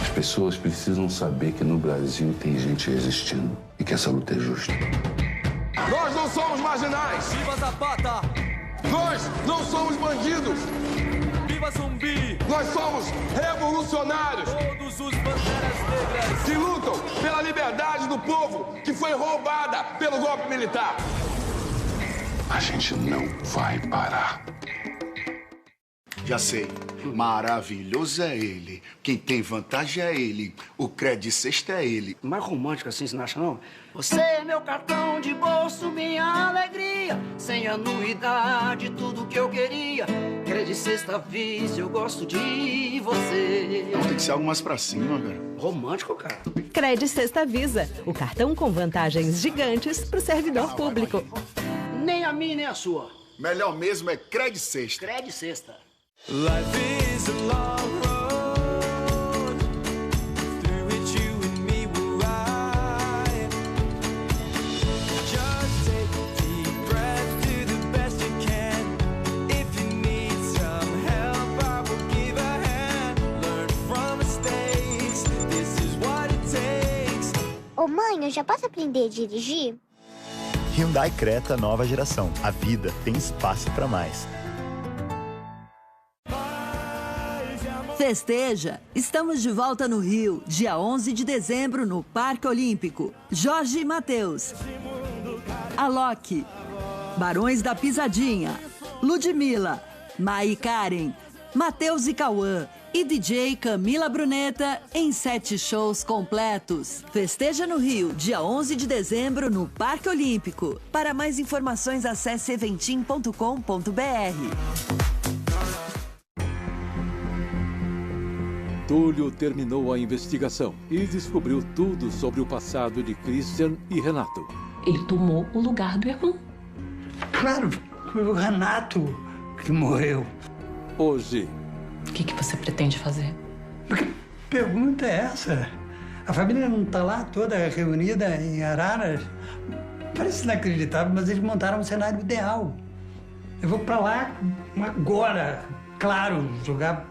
As pessoas precisam saber que no Brasil tem gente resistindo e que essa luta é justa. Nós não somos marginais! Viva Zapata! Nós não somos bandidos! Viva Zumbi! Nós somos revolucionários! Todos os bandeiras negras! Que lutam pela liberdade do povo que foi roubada pelo golpe militar! A gente não vai parar. Já sei. Maravilhoso é ele. Quem tem vantagem é ele. O Cred Sexta é ele. Mais romântico assim, você não acha, não? Você é meu cartão de bolso, minha alegria. Sem anuidade, tudo que eu queria. Cred Sexta Visa, eu gosto de você. Não, tem que ser algo mais pra cima, velho. Romântico, cara. Cred Sexta Visa, o cartão com vantagens gigantes pro servidor público. Nem a minha, nem a sua. Melhor mesmo é Cred Sexta. Cred Sexta. Life is a long road, through which you and me will ride. Just take a deep breath, do the best you can. If you need some help, I will give a hand. Learn from mistakes, this is what it takes. Ô mãe, eu já posso aprender a dirigir? Hyundai Creta nova geração. A vida tem espaço para mais. Festeja! Estamos de volta no Rio, dia 11 de dezembro, no Parque Olímpico. Jorge e Matheus, Alok, Barões da Pisadinha, Ludmilla, Mai e Karen, Matheus e Cauã e DJ Camila Bruneta em 7 shows completos. Festeja no Rio, dia 11 de dezembro, no Parque Olímpico. Para mais informações, acesse eventim.com.br. Túlio terminou a investigação e descobriu tudo sobre o passado de Christian e Renato. Ele tomou o lugar do irmão. Claro, foi o Renato que morreu. Hoje. O que você pretende fazer? Que pergunta é essa? A família não está lá toda reunida em Araras? Parece inacreditável, mas eles montaram um cenário ideal. Eu vou para lá agora, claro, jogar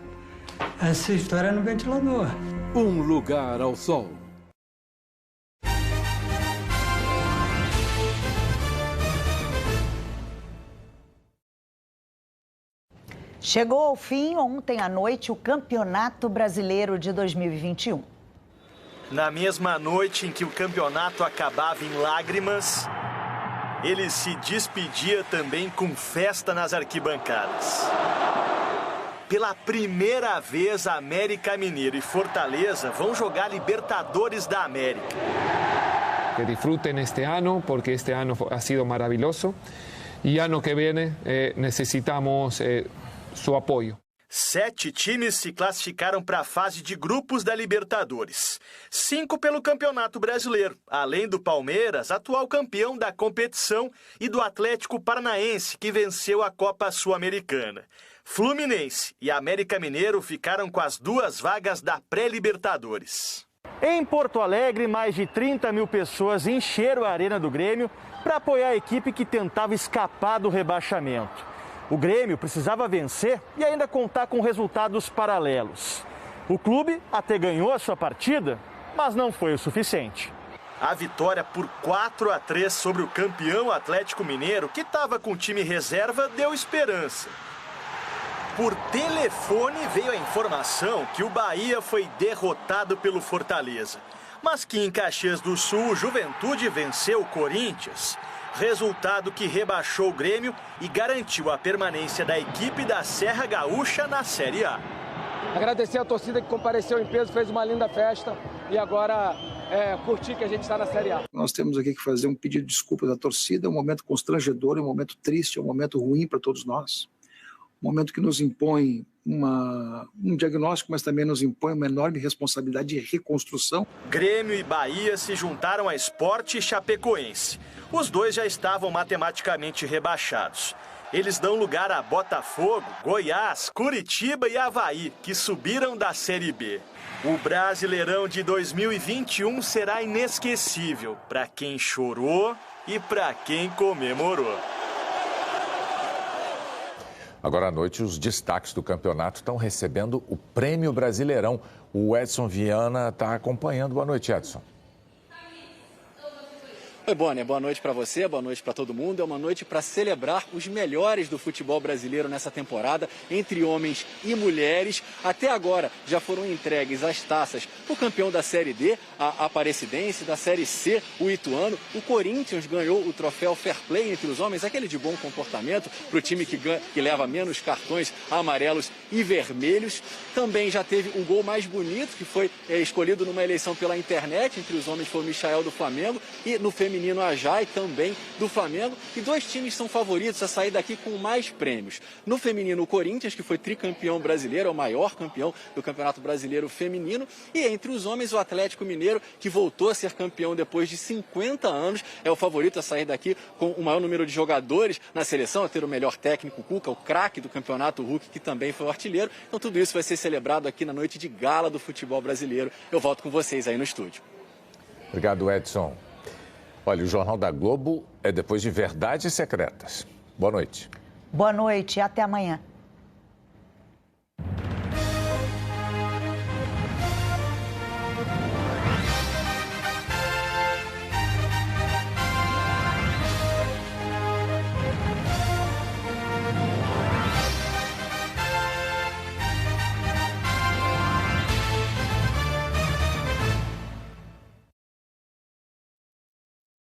essa história no ventilador. Um lugar ao sol. Chegou ao fim ontem à noite o Campeonato Brasileiro de 2021. Na mesma noite em que o campeonato acabava em lágrimas, ele se despedia também com festa nas arquibancadas. Pela primeira vez, América Mineiro e Fortaleza vão jogar Libertadores da América. Que disfruten este ano, porque este ano ha sido maravilhoso. E ano que vem necessitamos seu apoio. 7 times se classificaram para a fase de grupos da Libertadores. 5 pelo Campeonato Brasileiro, além do Palmeiras, atual campeão da competição, e do Atlético Paranaense, que venceu a Copa Sul-Americana. Fluminense e América Mineiro ficaram com as 2 vagas da pré-Libertadores. Em Porto Alegre, mais de 30 mil pessoas encheram a Arena do Grêmio para apoiar a equipe que tentava escapar do rebaixamento. O Grêmio precisava vencer e ainda contar com resultados paralelos. O clube até ganhou a sua partida, mas não foi o suficiente. A vitória por 4-3 sobre o campeão Atlético Mineiro, que estava com o time reserva, deu esperança. Por telefone veio a informação que o Bahia foi derrotado pelo Fortaleza, mas que em Caxias do Sul o Juventude venceu o Corinthians, resultado que rebaixou o Grêmio e garantiu a permanência da equipe da Serra Gaúcha na Série A. Agradecer a torcida que compareceu em peso, fez uma linda festa e agora curtir que a gente está na Série A. Nós temos aqui que fazer um pedido de desculpa da torcida, é um momento constrangedor, é um momento triste, é um momento ruim para todos nós. Um momento que nos impõe um diagnóstico, mas também nos impõe uma enorme responsabilidade de reconstrução. Grêmio e Bahia se juntaram a Sport e Chapecoense. Os dois já estavam matematicamente rebaixados. Eles dão lugar a Botafogo, Goiás, Curitiba e Avaí, que subiram da Série B. O Brasileirão de 2021 será inesquecível para quem chorou e para quem comemorou. Agora à noite, os destaques do campeonato estão recebendo o Prêmio Brasileirão. O Edson Viana está acompanhando. Boa noite, Edson. Oi, Bonner, boa noite para você, boa noite para todo mundo. É uma noite para celebrar os melhores do futebol brasileiro nessa temporada, entre homens e mulheres. Até agora já foram entregues as taças o campeão da Série D, a Aparecidense, da Série C, o Ituano. O Corinthians ganhou o troféu Fair Play entre os homens, aquele de bom comportamento, para o time que leva menos cartões amarelos e vermelhos. Também já teve o gol mais bonito, que foi escolhido numa eleição pela internet. Entre os homens foi o Michael do Flamengo e no feminino a Jai também do Flamengo. E 2 times são favoritos a sair daqui com mais prêmios. No feminino, o Corinthians, que foi tricampeão brasileiro, é o maior campeão do Campeonato Brasileiro Feminino. E entre os homens, o Atlético Mineiro, que voltou a ser campeão depois de 50 anos, é o favorito a sair daqui com o maior número de jogadores na seleção, a ter o melhor técnico, Cuca, o craque do campeonato, Hulk, que também foi o artilheiro. Então tudo isso vai ser celebrado aqui na noite de gala do futebol brasileiro. Eu volto com vocês aí no estúdio. Obrigado, Edson. Olha, o Jornal da Globo é depois de Verdades Secretas. Boa noite. Boa noite e até amanhã.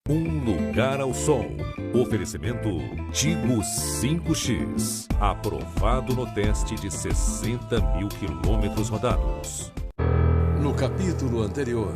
Um lugar ao sol. Oferecimento Tigo 5X. Aprovado no teste de 60 mil quilômetros rodados. No capítulo anterior,